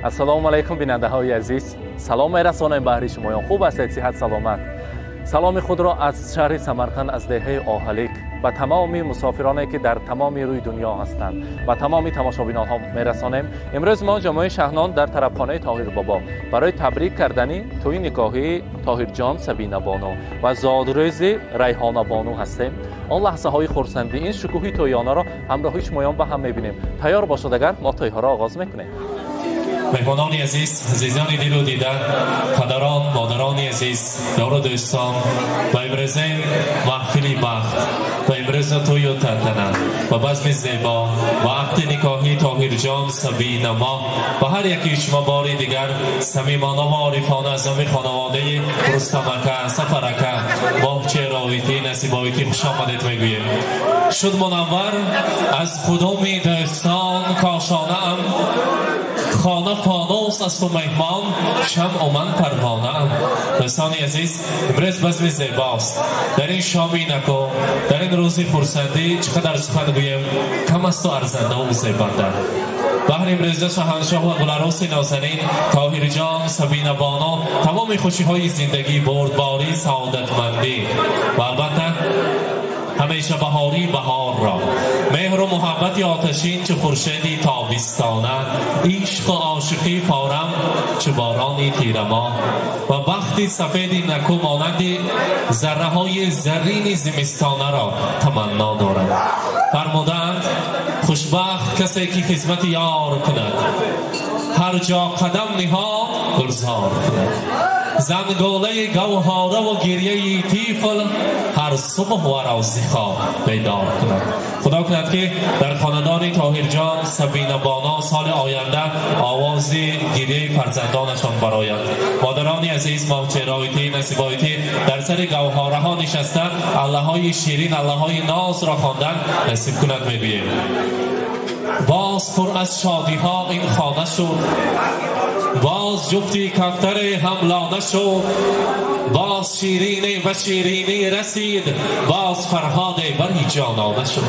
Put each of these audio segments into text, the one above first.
السلام علیکم بیننده‌های عزیز. سلام می‌رسانم به شما. خوب هستید؟ صحت سلامت. سلام خود را از شهر سمرقند از دهه آهلیک و تمامی مسافرانی که در تمام روی دنیا هستند و تمامی تماشابینان ها می‌رسانیم. امروز ما جامعه شهنان در طربخانه طاهر بابا برای تبریک کردن توی نکاحی طاهر جان سبینه بانو و زادروز ریحانه بانو هستیم. آن لحظه های خرسندی این شکوهی تویانه را همراه شمایان با هم می‌بینیم. تیار باشید اگر ما توی‌ها را آغاز می‌کنیم. مهمانان عزیز، عزیزان دل و دیده، پدران، مادران عزیز، یار و دوستان، و امروز محفلی بخت و امروز توی و تنتنه و بزم زیبا و عقد نکاحی طاهر جان سبینه ما و هر یکی شما باری دیگر صمیمانه و عارفانه از نام خانواده رستمکه، سفرکه، باغچه رایتی، نصیبایتی خوش آمدید میگوییم. شد منور از کدام دوستان کاشانه ام خانه فانوس است و مهمان شمع و من پروانه ام. دوستان عزیز، امروز بزم زیباست. در این شامی نکو، در این روزی خرسندی چقدر سخن گویم کم است و ارزنده و زیبنده. بهر امروز شاهنشاه و گلعروس نازنین طاهر جان سبینه بانو تمام خوشی های زندگی، بردباری، سعادتمندی و البته همیشه بهاری بهار را، مهر و محبت آتشین چه خورشیدی تابستانه، عشق و عاشقی فارم چه بارانی تیرما و بختی سفیدی نکو مانندی ذره های زرین زمستانه را تمنا دارم. فرمودند خوشبخت کسی که خدمت یار کند، هر جا قدم نهاد گلزار کند. زنگوله گوهاره و گریه طفل هر صبح و را از خواب بیدار کند. خدا کند که در خاندان طاهر جان سبینه بانو سال آینده آواز گریه فرزندانشان براید. مادران عزیز، ماوچرایتی، نصیبایتی در سر گوهاره ها نشسته الله های شیرین، الله های ناز را خواندن نصیب کند میگوییم. باز پر از شادی ها این خانه شد، باز جفتی کفتر هملانه شد، باز شیرینی و شیرینی رسید، باز فرهاد بری جانانه شد.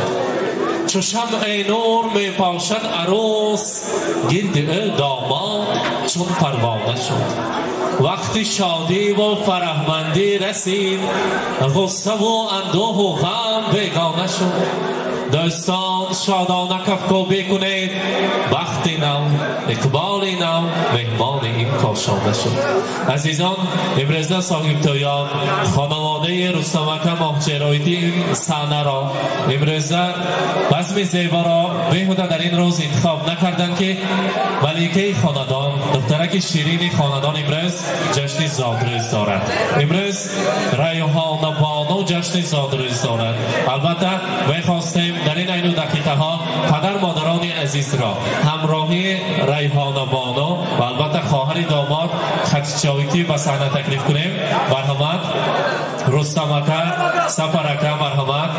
چو شمع نور می پاشد عروس گرد او داماد چون پروانه شد. وقتی شادی و فرحمندی رسید غصه و اندوه و غم بیگانه شد. دوستان شادانه کفکو بکنید، بختی نو، اقبالی نو، مهمان این کاشانه شد. عزیزان، امروزه صاحب تویان خانواده رستمکه ماهچرایتی این صحنه را امروزه بزم زیبا را بیهوده در این روز انتخاب نکردن که ملکه خاندان دخترک شیرین خاندان امروز جشن زادروز دارد. امروز ریحانه بانو جشن زادروز دارد. البته میخواستیم در این اینو دقیقه ها پدر مادران عزیز را همراهی ریحانه بانو و البته خواهر داماد خدیجه‌ایتی به صحنه تکلیف کنیم. مرحمت رستمکه، سفرکه، مرحمت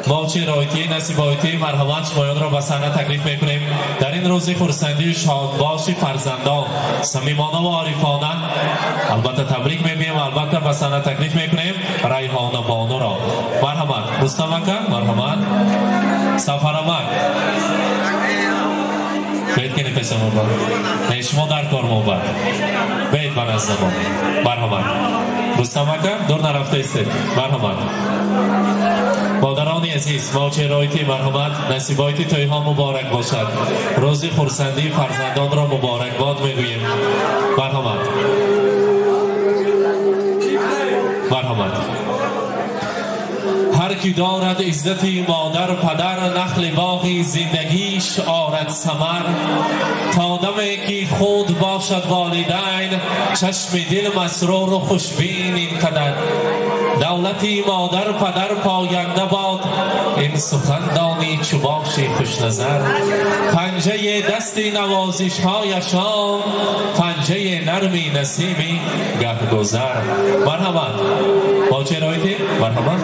ماوچرایتی، نصیبایتی، مرحمت شمایان را به صحنه تکلیف میکنیم. در این روز خرسندی شادباشی فرزندان صمیمانه و عارفانه البته تبریک میگیم، البته به صحنه تکلیف میکنیم ریحانه بانو را. مرحمت رستمکه، مرحمت سفرمک بید کنی پیش ما با شما در کار ما با بید من از زمان. مرحمت رستمکه دور نرفته استید. مرحمت مادران عزیز، ماوچرایتی، مرحمت نصیبایتی تویها مبارک باشد. روز خرسندی فرزندان را مبارک باد میگوییم. مرحمت مرحمت هر کی دارد عزتی مادر پدر، نخل باغی زندگیش آرد ثمر. تا دمی که خود باشد والدین، چشم دل مسرور و خوشبین اینقدر. دولتی مادر پدر پاینده باد، این سخندانی چو باشی خوش نظر. پنجه دستی نوازش هایشان، پنجه نرمی نسیمی گه گذر. مرحمت ماوچرایتی، مرحمت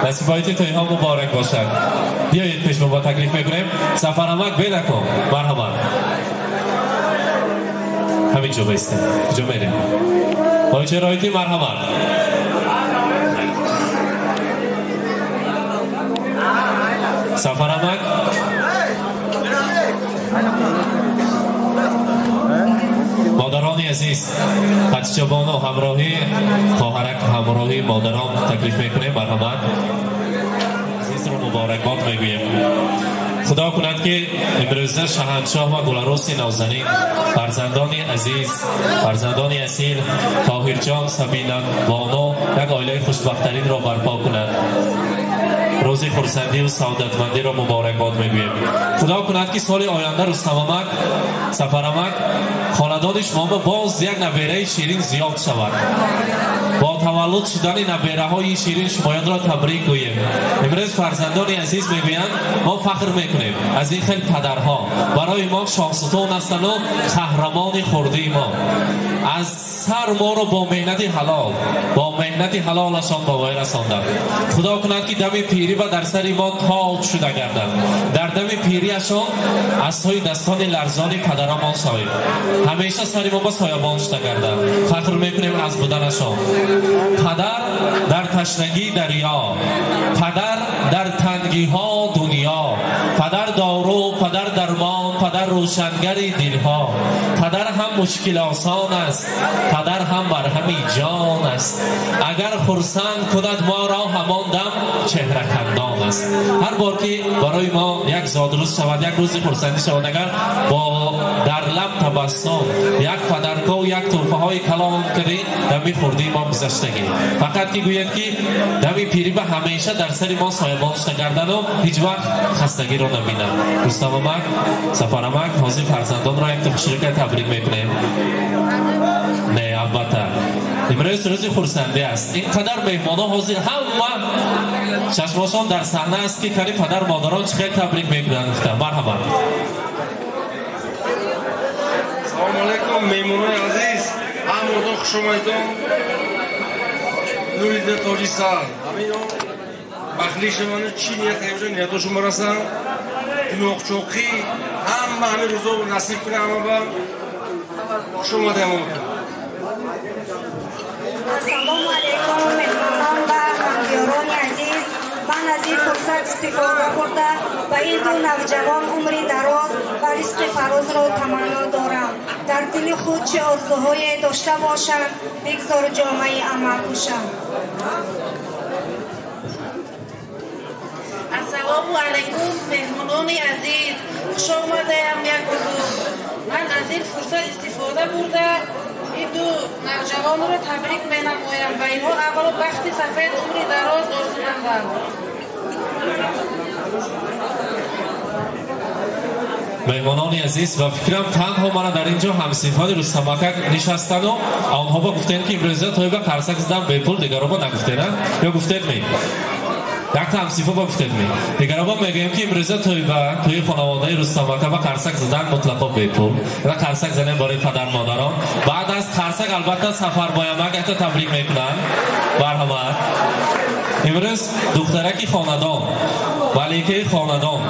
نصیبایتی تویها مبارک باشد. بیایید پیش ما تکلیف میکنیم. سفرمک بیده کن. مرحمت همین جو بیستیم. جو میریم. ماوچرایتی، مرحمت سفرمک عزیز بچه‌بان و همراهی خواهرک همراهی مادران تکلیف میکنیم. مرحمت عزیز رو مبارکباد میگوییم. خدا کند که امروزه شاهنشاه و گلعروس نازنین فرزندان عزیز فرزندان اصیل طاهر جان سبینا بانو یک عائله خوشبخت‌ترین را برپا کند. روز خرسندی و سعادتمندی را مبارکباد میگوییم. خدا کند که سال آینده رستمک سفرمک خاندان شما باز یک نبیره شیرین زیاد شود. با تولد شدن نبیره های شیرین شمایان را تبریک گوییم. امروز فرزندان عزیز میگویند ما فخر میکنیم از این خیلی پدرها برای ما شاهستون هستند و قهرمان خردی ما. از سر ما را با مهنت حلالشان با وی رساندند. خدا کند که دم پیری و در سر ما تاج شده گردد. در دم پیریشان از سوی دستان لرزان پدرمان شویم. همیشه سر ما با سایبان شده گردد. فخر میکنیم از بودنشان. پدر در تشنگی دریا، پدر در تنگی ها دنیا، پدر دارو، پدر درمان، پدر روشنگری دلها، پدر هم مشکل آسان است، پدر هم مرهم جان است. اگر خرسند کند ما را همان دم چهره خندان است. هر بار که برای ما یک زادروز شود، یک روز خرسندی شود، اگر با در لب تبسم یک پدرکا و یک تحفه های کلام کردی دمی خوردی ما گذشتگی. فقط که گوید که دمی پیری به همیشه در سر ما سایبان شده گردن و هیچ وقت خستگی رو نبینن. رستمک سفرمک حاضر فرزندان را یک تخشیری که تبریک میکنیم. نه البته امروز روز خرسندی است. اینقدر مهمان ها حاضر همه چشماشان در صحنه است که کلی پدر مادران چه تبریک میکنن. مرحبا. سلام علیکم مهمونان عزیز، همون خوش اومدید. نورید تاجی سر همین بخلی شما چی نیت هیجان نیتاشون برسن دنوق چوقی همه روزا نصیب کنه. همه با خوش اومده همون. سلام علیکم مهمانان و همکاران عزیز. من از این فرصت استفاده کرده و این دو نوجوان عمری دراز و رزق فراز را تمنا دارم. در دل خود چه آرزوهای داشته باشند بگذار جامعه عمل پوشند. السلام علیکم مهمانان عزیز، خوش آمدیم یک بار. من از این فرصت استفاده برده این دو نوجوان را تبریک مینمایم و اینها اول بخت سفید عمر دراز آرزومندند. مهمانان عزیز و فکرم تنها من در اینجا همصنفان رستمک نشستن و آنها با گفتن که امروزه توی با قرصک زدن به پول، دیگرها با نگفتن یا گفتن می یک تا همصنفا با گفتن می دیگرها با میگیم که امروزه توی خانواده رستمک با قرصک زدن مطلقا به پول و قرصک زدن برای پدر مادران. بعد از قرصک البته سفر بایمک حتی تبریک میکنن. مرحمت. امروز دخترکی خاندان ولیکه خاندان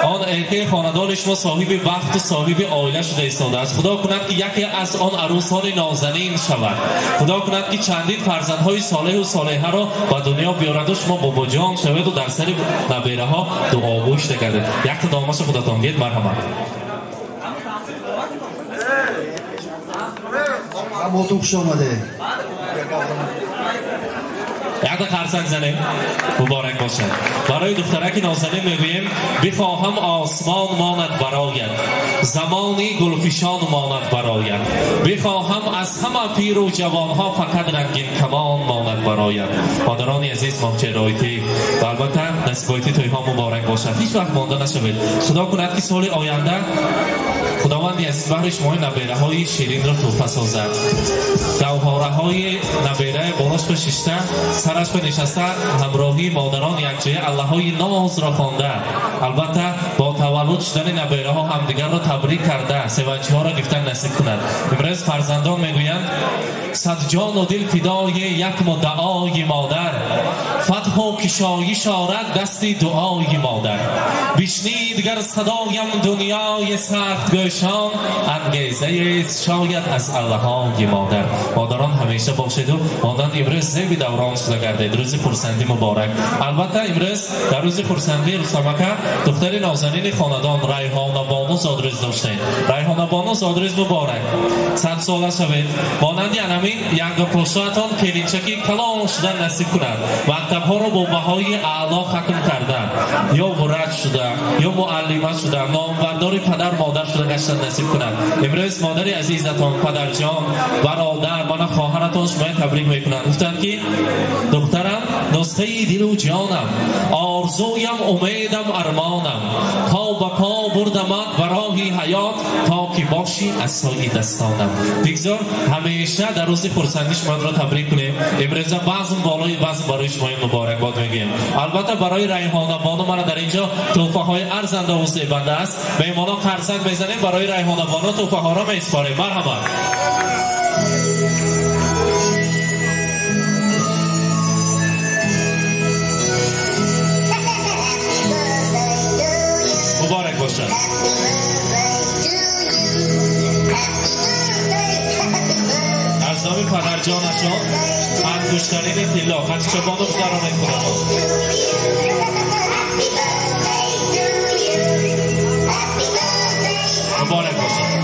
آن ایکه خاندان شما صاحب وقت و صاحب عائله شده ایستاده است. خدا کند که یکی از آن عروسان نازنین شود. خدا کند که چندین فرزندهای صالح و صالحه را به دنیا بیارد و شما بابا جان شوید و در سر نبیره ها دعاگوش گردید. یک دامش خداتان گید. مرحمت. با تو خوش آمده. یک قرصک زنیم مبارک باشد. برای دخترک نازنین میگوییم بخواهم آسمان ماند برایت، زمانی گلفشان ماند برایت، بخواهم از همه پیر و جوانها فقط رنگین کمان ماند برایت. مادران عزیز ماهچه رایتی و البته نصیبایتی توی ها مبارک باشد. هیچ وقت مانده نشوید. خدا کند که سال آینده خداوندی عزیز بهر شما نبیره های شیرین را توفه سازد. گوهره های نبیره بالاش به ششته سرش به نشسته همراهی مادران یکجایه الله های ناز را خوانده. البته با تولد شدن نبیره ها همدیگر را تبریک کرده سوانچی ها را گفتن نصیب کند. امروز فرزندان میگویند صد جان و دل فدای یک مدعای مادر، فتح و کشایش آرد دستی دعای مادر. بشنید گر صدایم دنیای سخت گوشان، انگیزه شاید از الله‌های مادر. مادران همیشه باشید و مادران امروز زیبی دوران شده گردید. روز خرسندی مبارک. البته امروز در روز خرسندی رستمک دختر نازنین خانواده خاندان ریحانه بانو زادروز داشتین. ریحانه بانو زادروز مبارک. 100 ساله شوید. مانند همین یک پروساتون کلینچکی کلان شدن نصیب کند. مکتب‌ها را با بهای اعلا ختم کردن. یا ورد شده، یا معلمه شده، نامبردار پدر مادر شده گشتن نصیب کند. امروز مادر عزیزتان، پدر جان، برادر، من خواهرتان شما تبریک میکنند. گفتند که دخترم نسخه دل و جانم، آرزویم، امیدم، ارمانم، پا به پا بردمت برای حیات تا که باشی از سایه دستانم. بگذار همیشه در روز خرسندی شما را تبریک کنیم. امروز بعضم بالای بعض برای شما مبارکباد میگیم. البته برای ریحانه بانو من در اینجا تحفه های ارزنده و زیبنده است. میمانا خرسند میزنیم برای ریحانه بانو تحفه ها را میسپاریم. مرحبا. مبارک باشد. از نام پدر جانشان انگشترین طلا خط چوبان و بزرانه کنند. مبارک باشد.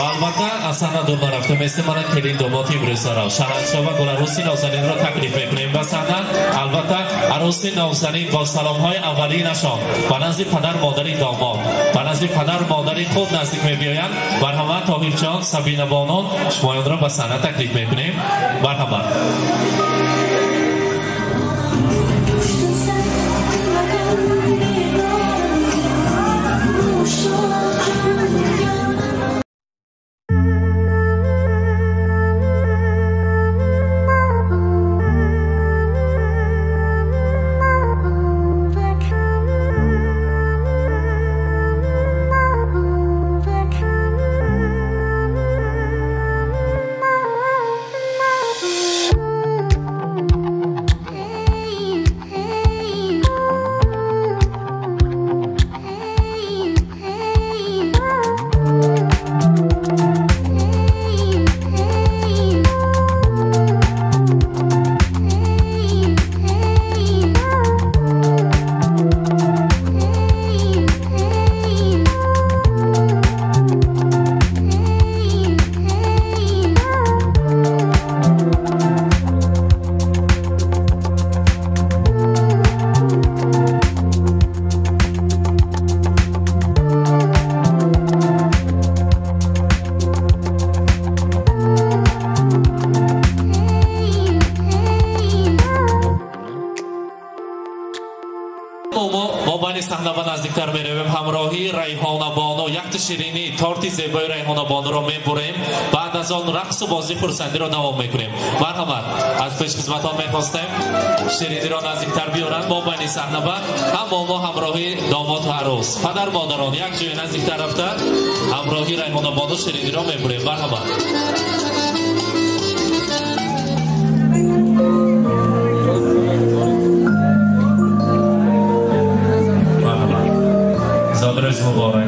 البته اصلا دور نرفته مثل من کلین دوماتی برسه را شهنشاه و گل عروسی نوزنین را تکلیف میکنیم. بسنده البته عروسی نوزنین با سلام های اولینشان به نزد پدر مادری داماد به نزد پدر مادری خود نزدیک میبیایند. مرحمت طاهر جان، سبینه بانو شمایان را به صحنه تکلیف میکنیم. مرحمت. نزدیکتر میرویم. همراهی ریحانه بانو یک شیرینی تارت زیبای ریحانه بانو را میبریم. بعد از آن رقص و بازی خرسندی را دوام میکنیم. مرحمت. از پیش خدمتان میخواستیم شیرینی را نزدیکتر بیارند. ما بین صحنه با هم ما همراهی داماد و عروس پدر مادران یک جای نزدیکتر رفته همراهی ریحانه بانو شیرینی را میبریم. مرحمت. زادروز مبارک.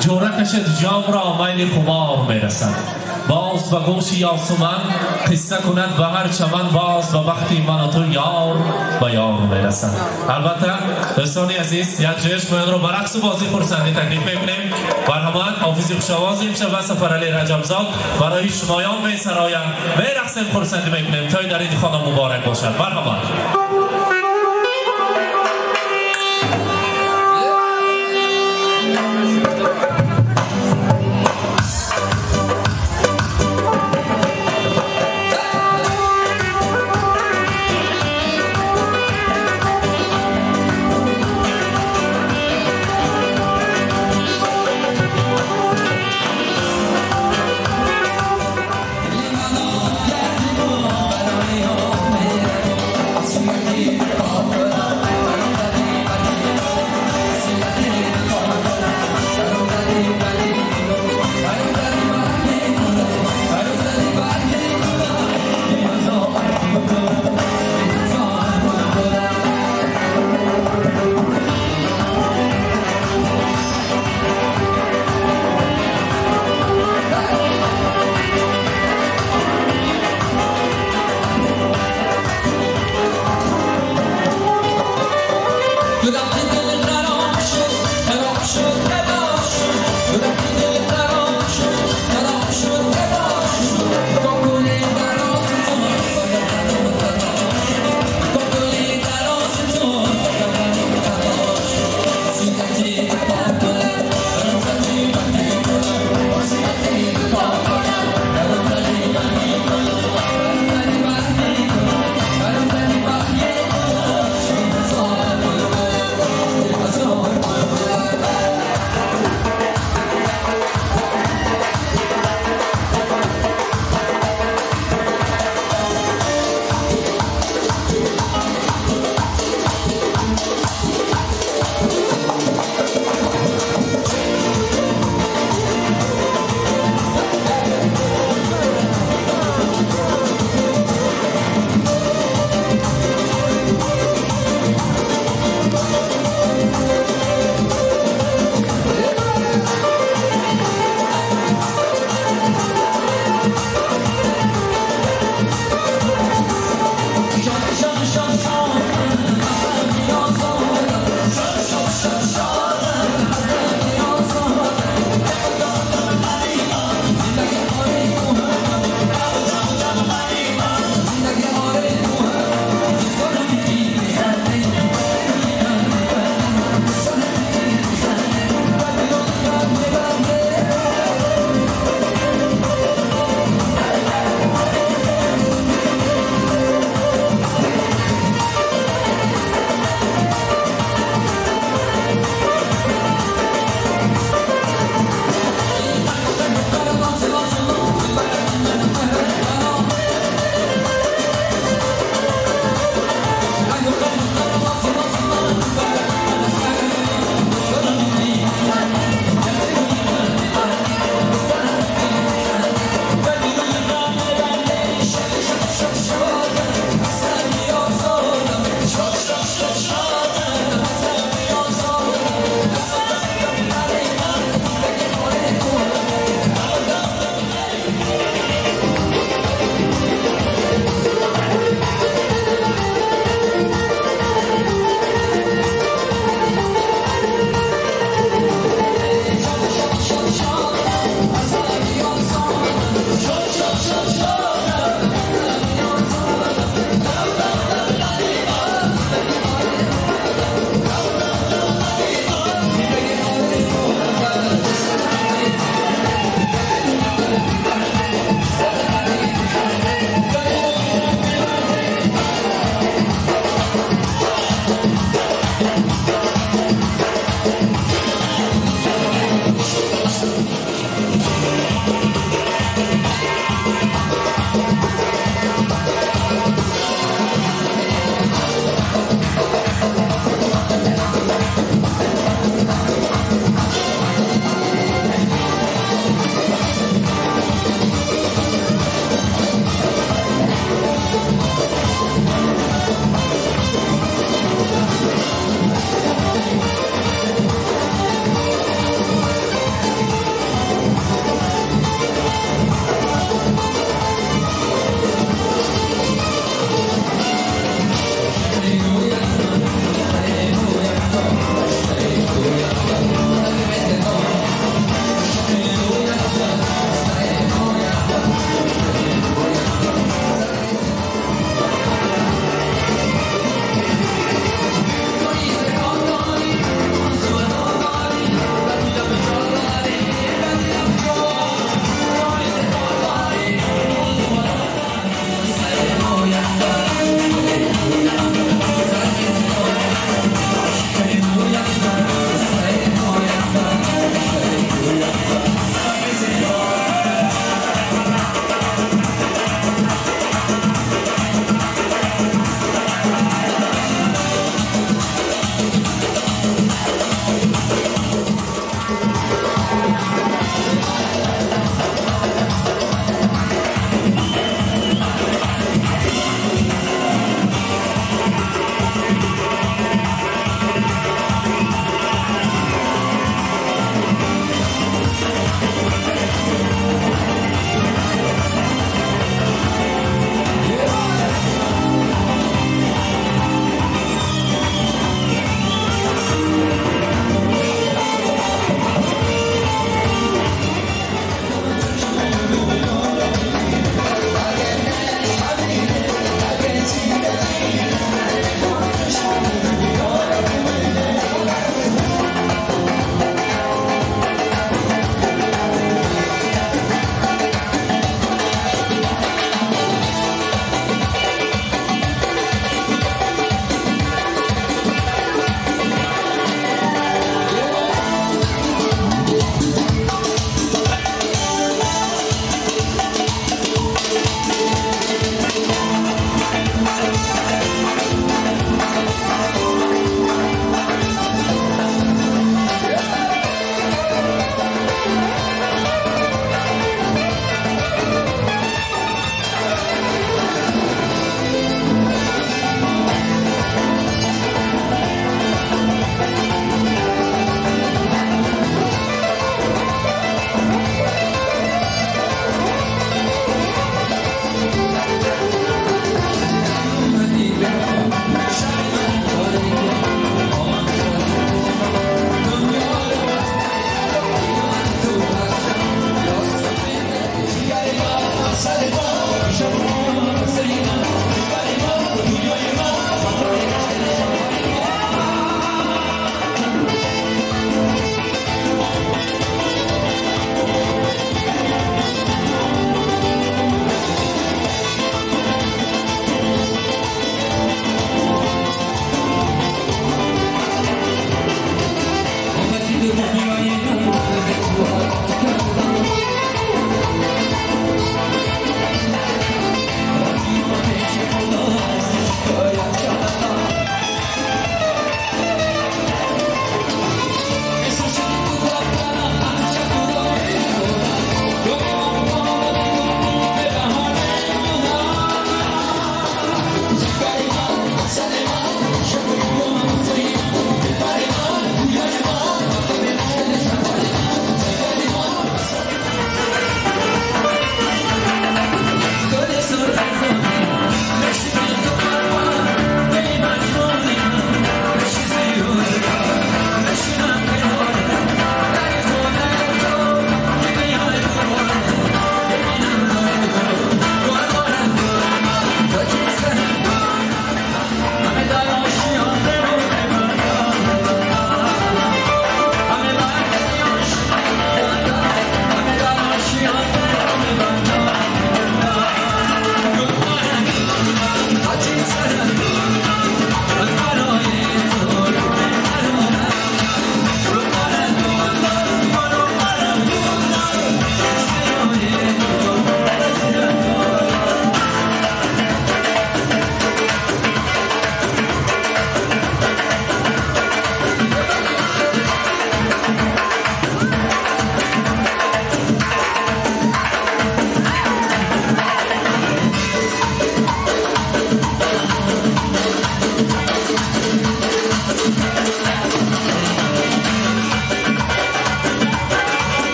جوره کشد جام را میل خمار میرسد. باز به گوش آسمان قصه کند به هر چمن باز به وقتی من و تو یار به یار میرسد. البته دوستان عزیز یک جشن باید رو برعکس بازی خرسندی تکلیف میکنیم. مرحمت حافظی خوشاوازی امشب و سفرعلی رجبزاد برای شمایان میسرایم میرقصیم خرسندی میکنیم تا در این خانه مبارک باشد. مرحمت.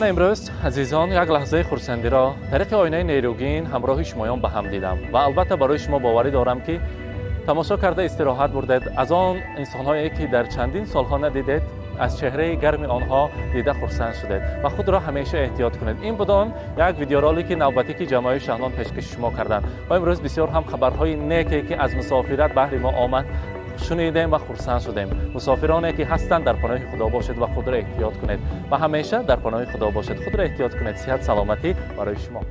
من امروز عزیزان یک لحظه خرسندی را طریق آینه نیروگین همراه شمایان به هم دیدم و البته برای شما باوری دارم که تماشا کرده استراحت بردید. از آن انسان‌هایی که در چندین سالها ندیدید از چهره گرم آنها دیده خرسند شدید و خود را همیشه احتیاط کنید. این بودن یک ویدیورالی که نوبتی که جمعیت شهلان پیشکش شما کردند و امروز بسیار هم خبرهای نیکی که از مسافرت بهر ما آمد شنیدیم و خرسند شدیم. مسافرانی که هستند در پناه خدا باشید و خود را احتیاط کنید و همیشه در پناه خدا باشید. خود را احتیاط کنید. صحت سلامتی برای شما.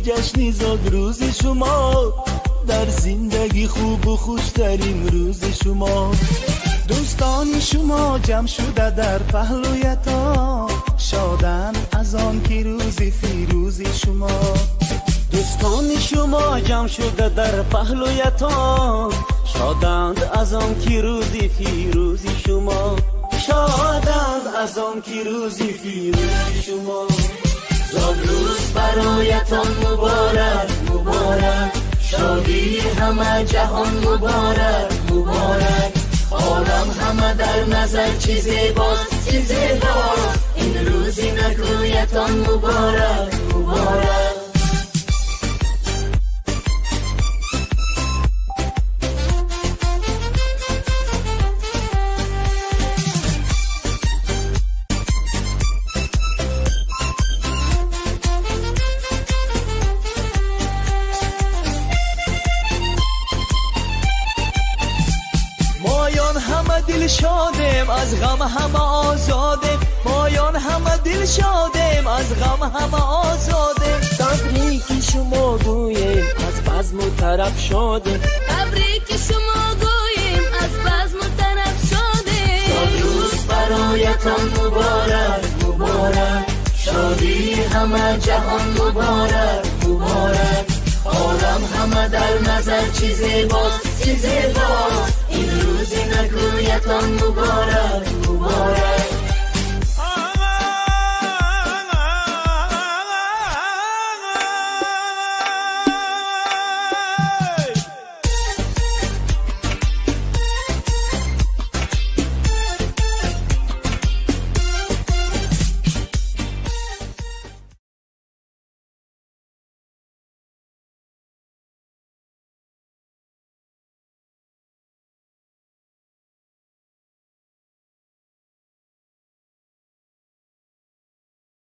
جشنی زاد روز شما در زندگی خوب و خوشترین روز شما دوستان شما جمع شده در پهلویتان شادن از آن که روز فیروز شما دوستان شما جمع شده در پهلویتان شادند از آن که روز فیروز شما شادند از آن که روز فیروز شما زاد روز برایتان مبارک مبارک شادی همه جهان مبارک مبارک عالم همه در نظر چه زیباست چه زیباست این روزی نگویتان مبارک مبارک دل شادم از غم همه آزادم مایان همه دل شادم از غم همه آزادم تبریک شما گویم از بزم و طرب شادم تبریک شما گویم از بزم و طرب شادم صد روز برایتان مبارک مبارک شادی همه جهان مبارک مبارک عالم همه در نظر چه زیباست چه زیباست این روزی نگویتان مبارک